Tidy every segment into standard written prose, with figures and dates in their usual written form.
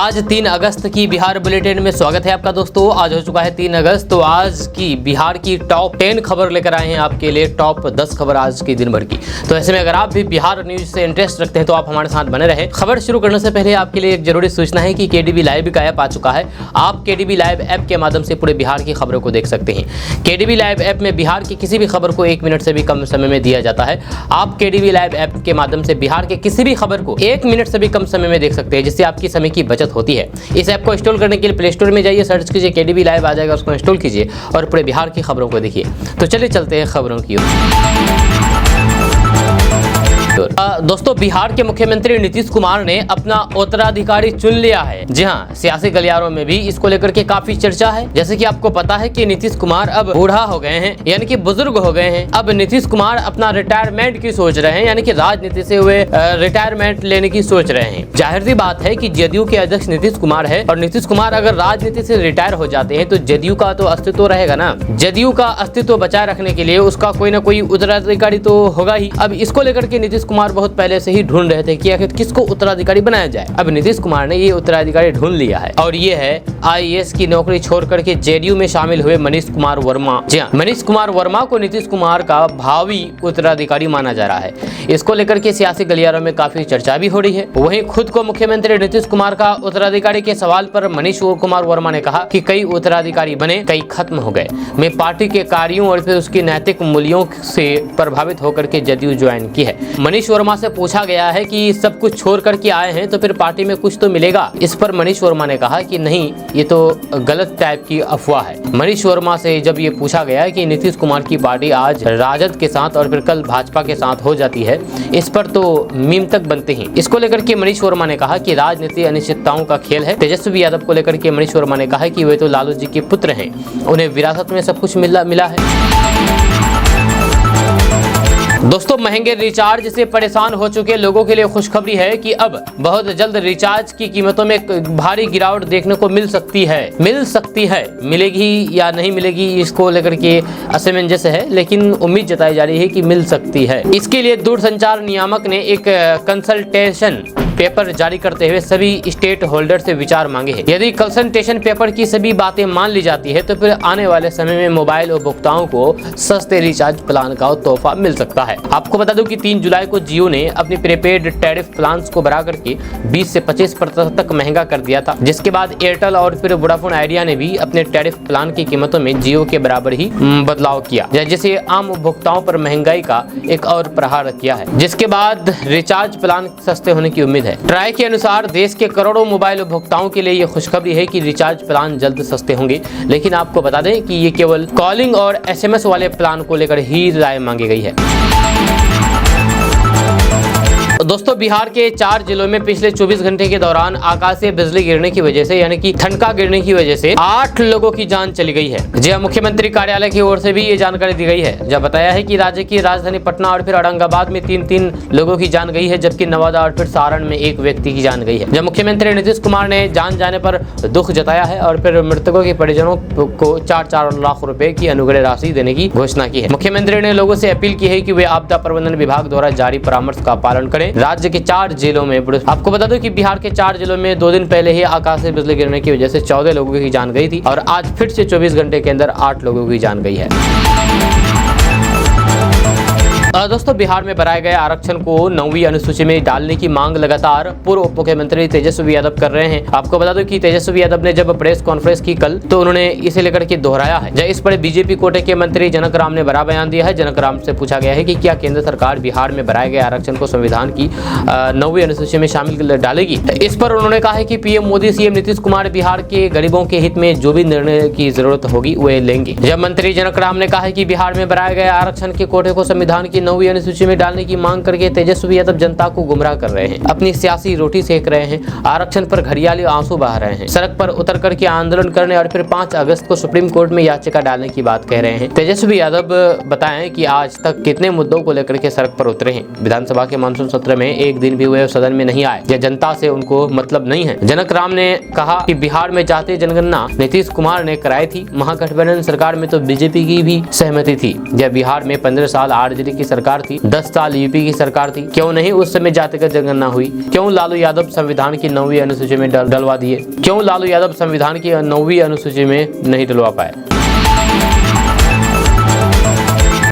आज 3 अगस्त की बिहार बुलेटिन में स्वागत है आपका दोस्तों। आज हो चुका है 3 अगस्त, तो आज की बिहार की टॉप 10 खबर लेकर आए हैं आपके लिए, टॉप 10 खबर आज की दिन भर की। तो ऐसे में अगर आप भी बिहार न्यूज से इंटरेस्ट रखते हैं तो आप हमारे साथ बने रहें। खबर शुरू करने से पहले आपके लिए एक जरूरी सूचना है कि केडीबी लाइव का ऐप आ चुका है। आप केडीबी लाइव ऐप के माध्यम से पूरे बिहार की खबरों को देख सकते हैं। केडीबी लाइव ऐप में बिहार की किसी भी खबर को 1 मिनट से भी कम समय में दिया जाता है। आप केडीबी लाइव ऐप के माध्यम से बिहार के किसी भी खबर को 1 मिनट से भी कम समय में देख सकते हैं, जिससे आपकी समय की बचत होती है। इस ऐप को इंस्टॉल करने के लिए प्ले स्टोर में जाइए, सर्च कीजिए केडीबी लाइव, आ जाएगा, उसको इंस्टॉल कीजिए और पूरे बिहार की खबरों को देखिए। तो चलिए चलते हैं खबरों की ओर। दोस्तों, बिहार के मुख्यमंत्री नीतीश कुमार ने अपना उत्तराधिकारी चुन लिया है। जी हाँ, सियासी गलियारों में भी इसको लेकर के काफी चर्चा है। जैसे कि आपको पता है कि नीतीश कुमार अब बूढ़ा हो गए हैं, यानी कि बुजुर्ग हो गए हैं। अब नीतीश कुमार अपना रिटायरमेंट की सोच रहे हैं, यानी कि राजनीति से हुए रिटायरमेंट लेने की सोच रहे हैं। जाहिर सी बात है कि जदयू के अध्यक्ष नीतीश कुमार है, और नीतीश कुमार अगर राजनीति से रिटायर हो जाते हैं तो जदयू का तो अस्तित्व रहेगा ना। जदयू का अस्तित्व बचाए रखने के लिए उसका कोई ना कोई उत्तराधिकारी तो होगा ही। अब इसको लेकर के नीतीश कुमार बहुत पहले से ही ढूंढ रहे थे कि आखिर किसको उत्तराधिकारी बनाया जाए। अब नीतीश कुमार ने ये उत्तराधिकारी ढूंढ लिया है, और ये है आईएएस की नौकरी छोड़ करके जेडीयू में शामिल हुए मनीष कुमार वर्मा। जी हाँ, मनीष कुमार वर्मा को नीतीश कुमार का भावी उत्तराधिकारी माना जा रहा है। इसको लेकर के सियासी गलियारों में काफी चर्चा भी हो रही है। वहीं खुद को मुख्यमंत्री नीतीश कुमार का उत्तराधिकारी के सवाल पर मनीष कुमार वर्मा ने कहा कि कई उत्तराधिकारी बने, कई खत्म हो गए। मैं पार्टी के कार्यों और फिर उसकी नैतिक मूल्यों से प्रभावित होकर के जदयू ज्वाइन की है। मनीष वर्मा से पूछा गया है कि सब कुछ छोड़ करके आए हैं तो फिर पार्टी में कुछ तो मिलेगा। इस पर मनीष वर्मा ने कहा कि नहीं, ये तो गलत टाइप की अफवाह है। मनीष वर्मा से जब ये पूछा गया कि नीतीश कुमार की पार्टी आज राजद के साथ और फिर कल भाजपा के साथ हो जाती है, इस पर तो मीम तक बनते हैं। इसको लेकर के मनीष वर्मा ने कहा कि राजनीति अनिश्चितताओं का खेल है। तेजस्वी यादव को लेकर के मनीष वर्मा ने कहा कि वे तो लालू जी के पुत्र हैं, उन्हें विरासत में सब कुछ मिला है। दोस्तों, महंगे रिचार्ज से परेशान हो चुके लोगों के लिए खुशखबरी है कि अब बहुत जल्द रिचार्ज की कीमतों में भारी गिरावट देखने को मिल सकती है। मिलेगी या नहीं मिलेगी, इसको लेकर के असमंजस है, लेकिन उम्मीद जताई जा रही है कि मिल सकती है। इसके लिए दूरसंचार नियामक ने एक कंसल्टेशन पेपर जारी करते हुए सभी स्टेट होल्डर से विचार मांगे हैं। यदि कंसल्टेशन पेपर की सभी बातें मान ली जाती है तो फिर आने वाले समय में मोबाइल उपभोक्ताओं को सस्ते रिचार्ज प्लान का तोहफा मिल सकता है। आपको बता दूं कि 3 जुलाई को जियो ने अपने प्रीपेड टैरिफ प्लान्स को बढ़ा करके 20 से 25% तक महंगा कर दिया था, जिसके बाद एयरटेल और फिर वोडाफोन आइडिया ने भी अपने टैरिफ प्लान की कीमतों में जियो के बराबर ही बदलाव किया, जिसे आम उपभोक्ताओं पर महंगाई का एक और प्रहार किया है, जिसके बाद रिचार्ज प्लान सस्ते होने की उम्मीद है। ट्राई के अनुसार देश के करोड़ों मोबाइल उपभोक्ताओं के लिए ये खुशखबरी है कि रिचार्ज प्लान जल्द सस्ते होंगे, लेकिन आपको बता दें कि ये केवल कॉलिंग और एसएमएस वाले प्लान को लेकर ही राय मांगी गई है। दोस्तों, बिहार के 4 जिलों में पिछले 24 घंटे के दौरान आकाशीय बिजली गिरने की वजह से, यानी कि ठनका गिरने की वजह से 8 लोगों की जान चली गई है। जी, मुख्यमंत्री कार्यालय की ओर से भी ये जानकारी दी गई है, जब बताया है कि राज्य की राजधानी पटना और फिर औरंगाबाद में 3 लोगों की जान गई है, जबकि नवादा और फिर सारण में 1 व्यक्ति की जान गई है। जब मुख्यमंत्री नीतीश कुमार ने जान जाने पर दुख जताया है और फिर मृतकों के परिजनों को 4-4 लाख रुपए की अनुग्रह राशि देने की घोषणा की है। मुख्यमंत्री ने लोगों से अपील की है कि वे आपदा प्रबंधन विभाग द्वारा जारी परामर्श का पालन करें। राज्य के 4 जिलों में, आपको बता दो कि बिहार के 4 जिलों में 2 दिन पहले ही आकाशीय बिजली गिरने की वजह से 14 लोगों की जान गई थी, और आज फिर से 24 घंटे के अंदर 8 लोगों की जान गई है। दोस्तों, बिहार में बनाए गए आरक्षण को 9वीं अनुसूची में डालने की मांग लगातार पूर्व उप मुख्यमंत्री तेजस्वी यादव कर रहे हैं। आपको बता दो कि तेजस्वी यादव ने जब प्रेस कॉन्फ्रेंस की कल, तो उन्होंने इसे लेकर के दोहराया है। इस पर बीजेपी कोटे के मंत्री जनक राम ने बड़ा बयान दिया है। जनक राम से पूछा गया है कि क्या केंद्र सरकार बिहार में बनाए गए आरक्षण को संविधान की 9वीं अनुसूची में शामिल डालेगी। इस पर उन्होंने कहा है कि पीएम मोदी, सीएम नीतीश कुमार बिहार के गरीबों के हित में जो भी निर्णय की जरूरत होगी वे लेंगे। जब मंत्री जनक राम ने कहा है कि बिहार में बनाए गए आरक्षण के कोटे को संविधान की 9वीं अनुसूची में डालने की मांग करके तेजस्वी यादव जनता को गुमराह कर रहे हैं, अपनी सियासी रोटी सेक रहे हैं, आरक्षण पर घड़ियाली आंसू बहा रहे हैं, सड़क पर उतर करके आंदोलन करने और फिर 5 अगस्त को सुप्रीम कोर्ट में याचिका डालने की बात कह रहे हैं। तेजस्वी यादव बताएं कि आज तक कितने मुद्दों को लेकर के सड़क पर उतरे हैं। विधानसभा के मानसून सत्र में एक दिन भी वे सदन में नहीं आए, या जनता से उनको मतलब नहीं है। जनक राम ने कहा कि बिहार में जातीय जनगणना नीतीश कुमार ने कराई थी, महागठबंधन सरकार में तो बीजेपी की भी सहमति थी। जब बिहार में 15 साल आरजेडी की सरकार थी, 10 साल यूपी की सरकार थी, क्यों नहीं उस समय जातिगत जनगणना हुई? क्यों लालू यादव संविधान की 9वीं अनुसूची में डलवा दिए? क्यों लालू यादव संविधान की 9वीं अनुसूची में नहीं डलवा पाए?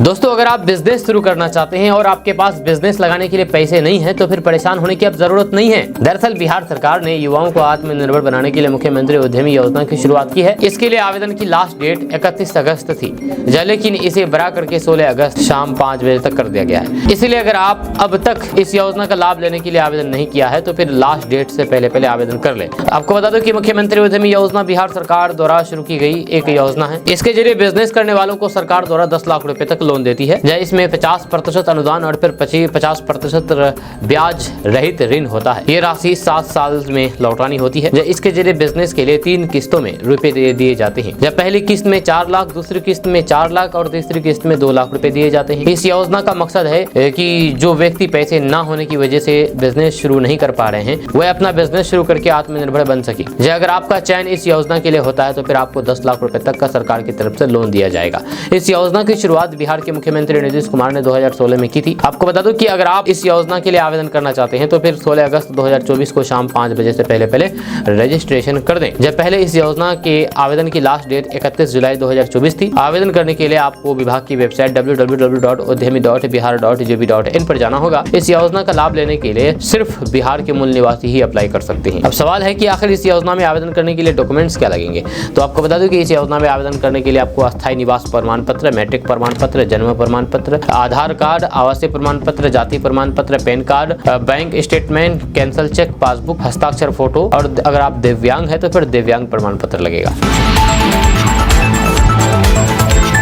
दोस्तों, अगर आप बिजनेस शुरू करना चाहते हैं और आपके पास बिजनेस लगाने के लिए पैसे नहीं है तो फिर परेशान होने की अब जरूरत नहीं है। दरअसल बिहार सरकार ने युवाओं को आत्मनिर्भर बनाने के लिए मुख्यमंत्री उद्यमी योजना की शुरुआत की है। इसके लिए आवेदन की लास्ट डेट 31 अगस्त थी, लेकिन इसे बढ़ा करके 16 अगस्त शाम 5 बजे तक कर दिया गया है। इसीलिए अगर आप अब तक इस योजना का लाभ लेने के लिए आवेदन नहीं किया है तो फिर लास्ट डेट से पहले आवेदन कर ले। आपको बता दो कि मुख्यमंत्री उद्यमी योजना बिहार सरकार द्वारा शुरू की गई एक योजना है। इसके जरिए बिजनेस करने वालों को सरकार द्वारा 10 लाख रुपए तक लोन देती है। इसमें 50% अनुदान और फिर 50% ब्याज रहित ऋण होता है। ये राशि 7 साल में लौटानी होती है। इसके जरिए बिजनेस के लिए 3 किस्तों में रुपए दिए जाते हैं। जब पहली किस्त में 4 लाख, दूसरी किस्त में 4 लाख और तीसरी किस्त में 2 लाख रुपए दिए जाते हैं। इस योजना का मकसद है कि जो व्यक्ति पैसे न होने की वजह से बिजनेस शुरू नहीं कर पा रहे हैं वह अपना बिजनेस शुरू करके आत्मनिर्भर बन सके। अगर आपका चयन इस योजना के लिए होता है तो फिर आपको 10 लाख रुपए तक का सरकार की तरफ से लोन दिया जाएगा। इस योजना की शुरुआत बिहार के मुख्यमंत्री नीतीश कुमार ने 2016 में की थी। आपको बता दूं कि अगर आप इस योजना के लिए आवेदन करना चाहते हैं तो फिर 16 अगस्त 2024 को शाम 5 बजे से पहले रजिस्ट्रेशन कर दें। जब पहले इस योजना के आवेदन की लास्ट डेट 31 जुलाई 2024 थी। आवेदन करने के लिए आपको विभाग की वेबसाइट www.udyami.bihar.gov.in पर जाना होगा। इस योजना का लाभ लेने के लिए सिर्फ बिहार के मूल निवासी ही अप्लाई कर सकते हैं। अब सवाल है कि आखिर इस योजना में आवेदन करने के लिए डॉक्यूमेंट्स क्या लगेंगे? तो आपको बता दूं कि इस योजना में आवेदन करने के लिए आपको अस्थायी निवास प्रमाण पत्र, मैट्रिक प्रमाण पत्र, जन्म प्रमाण पत्र, आधार कार्ड, आवासीय प्रमाण पत्र, जाति प्रमाण पत्र, pan card, bank statement, cancel cheque, passbook, हस्ताक्षर फोटो और अगर आप दिव्यांग है तो फिर दिव्यांग प्रमाण पत्र लगेगा।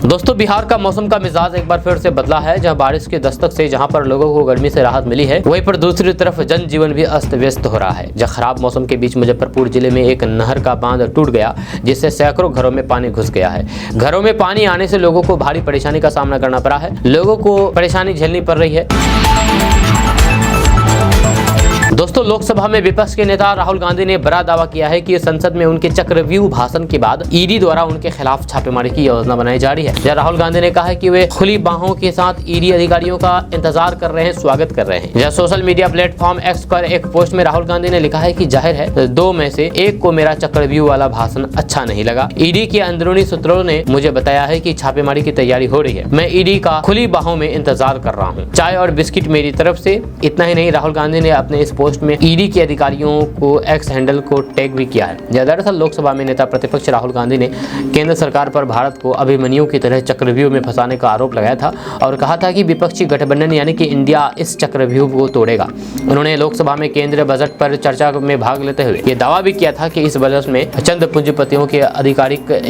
दोस्तों, बिहार का मौसम का मिजाज एक बार फिर से बदला है। जहां बारिश के दस्तक से जहां पर लोगों को गर्मी से राहत मिली है, वहीं पर दूसरी तरफ जनजीवन भी अस्त व्यस्त हो रहा है। जहां खराब मौसम के बीच मुजफ्फरपुर जिले में एक नहर का बांध टूट गया जिससे सैकड़ों घरों में पानी घुस गया है। घरों में पानी आने से लोगों को भारी परेशानी का सामना करना पड़ा है। लोगों को परेशानी झेलनी पड़ रही है। दोस्तों, लोकसभा में विपक्ष के नेता राहुल गांधी ने बड़ा दावा किया है कि संसद में उनके चक्रव्यूह भाषण के बाद ईडी द्वारा उनके खिलाफ छापेमारी की योजना बनाई जा रही है। जहां राहुल गांधी ने कहा है कि वे खुली बाहों के साथ ईडी अधिकारियों का इंतजार कर रहे हैं, स्वागत कर रहे हैं। जहां सोशल मीडिया प्लेटफॉर्म एक्स पर एक पोस्ट में राहुल गांधी ने लिखा है कि जाहिर है 2 में से एक को मेरा चक्रव्यूह वाला भाषण अच्छा नहीं लगा। ईडी के अंदरूनी सूत्रों ने मुझे बताया है कि छापेमारी की तैयारी हो रही है। मैं ईडी का खुली बाहों में इंतजार कर रहा हूँ। चाय और बिस्किट मेरी तरफ से। इतना ही नहीं, राहुल गांधी ने अपने इस पोस्ट में ईडी के अधिकारियों को एक्स हैंडल को टैग भी किया है। दरअसल लोकसभा में नेता प्रतिपक्ष राहुल गांधी ने केंद्र सरकार पर भारत को अभिमन्यु की तरह चक्रव्यूह में फंसाने का आरोप लगाया था और कहा था कि विपक्षी गठबंधन यानी कि इंडिया इस चक्रव्यूह को तोड़ेगा। उन्होंने लोकसभा में केंद्रीय बजट पर चर्चा में भाग लेते हुए ये दावा भी किया था कि इस बजट में चंद पूंजीपतियों के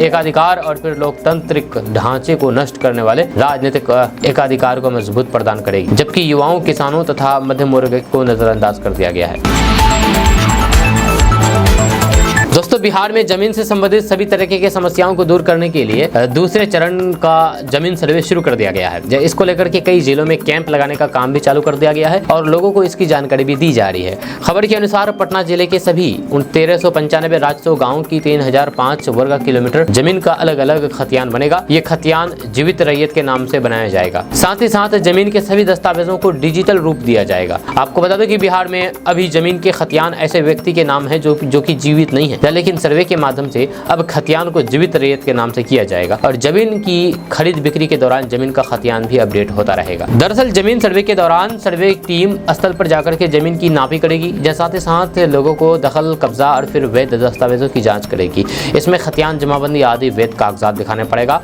एकाधिकार और फिर लोकतांत्रिक ढांचे को नष्ट करने वाले राजनीतिक एकाधिकार को मजबूत प्रदान करेगी, जबकि युवाओं, किसानों तथा मध्यम वर्ग को नजरअंदाज कर दिया गया है। दोस्तों, बिहार में जमीन से संबंधित सभी तरीके की समस्याओं को दूर करने के लिए दूसरे चरण का जमीन सर्वे शुरू कर दिया गया है। इसको लेकर के कई जिलों में कैंप लगाने का काम भी चालू कर दिया गया है और लोगों को इसकी जानकारी भी दी जा रही है। खबर के अनुसार पटना जिले के सभी 1395 राजस्व गाँव की 3005 वर्ग किलोमीटर जमीन का अलग अलग खतियान बनेगा। ये खतियान जीवित रैयत के नाम से बनाया जाएगा। साथ ही साथ जमीन के सभी दस्तावेजों को डिजिटल रूप दिया जाएगा। आपको बता दें कि बिहार में अभी जमीन के खतियान ऐसे व्यक्ति के नाम है जो कि जीवित नहीं है, लेकिन सर्वे के माध्यम से अब खतियान को जीवित रैयत के नाम से किया जाएगा और जमीन की खरीद बिक्री के दौरान जमीन का खतियान भी अपडेट होता रहेगा। दरअसल जमीन सर्वे के दौरान सर्वे टीम स्थल पर जाकर के जमीन की नापी करेगी, साथ ही साथ लोगों को दखल, कब्जा और फिर वैध दस्तावेजों की जांच करेगी। इसमें खतियान, जमाबंदी आदि वैध कागजात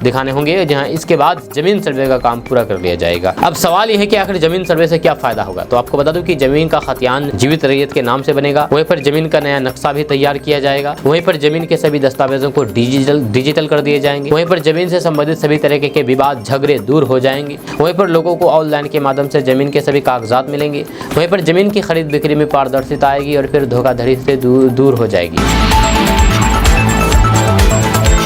दिखाने होंगे, जहां इसके बाद जमीन सर्वे का काम पूरा कर लिया जाएगा। अब सवाल यह है कि आखिर जमीन सर्वे से क्या फायदा होगा? तो आपको बता दूं कि जमीन का खतियान जीवित रैयत के नाम से बनेगा। वहीं पर जमीन का नया नक्शा भी तैयार किया जाएगा। वहीं पर जमीन के सभी दस्तावेजों को डिजिटल कर दिए जाएंगे। वहीं पर जमीन से संबंधित सभी तरीके के विवाद, झगड़े दूर हो जाएंगे। वहीं पर लोगों को ऑनलाइन के माध्यम से जमीन के सभी कागजात मिलेंगे। वहीं पर जमीन की खरीद बिक्री में पारदर्शिता आएगी और फिर धोखाधड़ी से दूर हो जाएगी।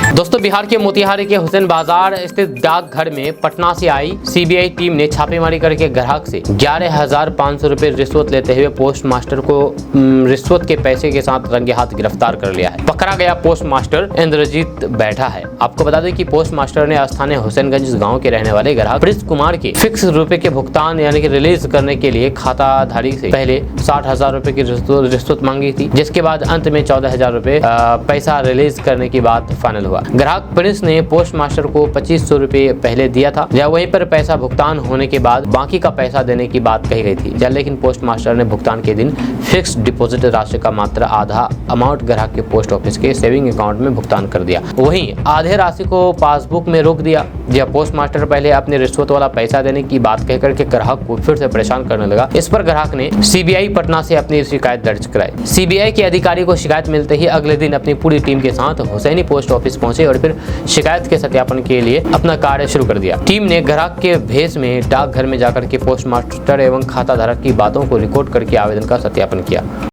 दोस्तों, बिहार के मोतिहारी के हुसैन बाजार स्थित डाकघर में पटना से आई सीबीआई टीम ने छापेमारी करके ग्राहक से 11,500 रुपए रिश्वत लेते हुए पोस्ट मास्टर को रिश्वत के पैसे के साथ रंगे हाथ गिरफ्तार कर लिया है। पकड़ा गया पोस्ट मास्टर इंद्रजीत बैठा है। आपको बता दें कि पोस्ट मास्टर ने स्थानीय हुसैनगंज गाँव के रहने वाले ग्राहक प्रिंस कुमार के फिक्स रुपए के भुगतान यानी कि रिलीज करने के लिए खाताधारी से पहले 60,000 रुपए की रिश्वत मांगी थी, जिसके बाद अंत में 14,000 रुपए पैसा रिलीज करने की बात फाइनल हुआ। ग्राहक प्रिंस ने पोस्ट मास्टर को 2500 रुपए पहले दिया था, या वहीं पर पैसा भुगतान होने के बाद बाकी का पैसा देने की बात कही गई थी, लेकिन पोस्ट मास्टर ने भुगतान के दिन फिक्स डिपॉजिट राशि का मात्र आधा अमाउंट ग्राहक के पोस्ट ऑफिस के सेविंग अकाउंट में भुगतान कर दिया, वहीं आधे राशि को पासबुक में रोक दिया। जब पोस्ट मास्टर पहले अपने रिश्वत वाला पैसा देने की बात कहकर के ग्राहक को फिर से परेशान करने लगा। इस पर ग्राहक ने सीबीआई पटना से अपनी शिकायत दर्ज कराई। सीबीआई के अधिकारी को शिकायत मिलते ही अगले दिन अपनी पूरी टीम के साथ हुसैनी पोस्ट ऑफिस पहुंचे और फिर शिकायत के सत्यापन के लिए अपना कार्य शुरू कर दिया। टीम ने ग्राहक के भेष में डाकघर में जाकर के पोस्ट मास्टर एवं खाता धारक की बातों को रिकॉर्ड करके आवेदन का सत्यापन किया।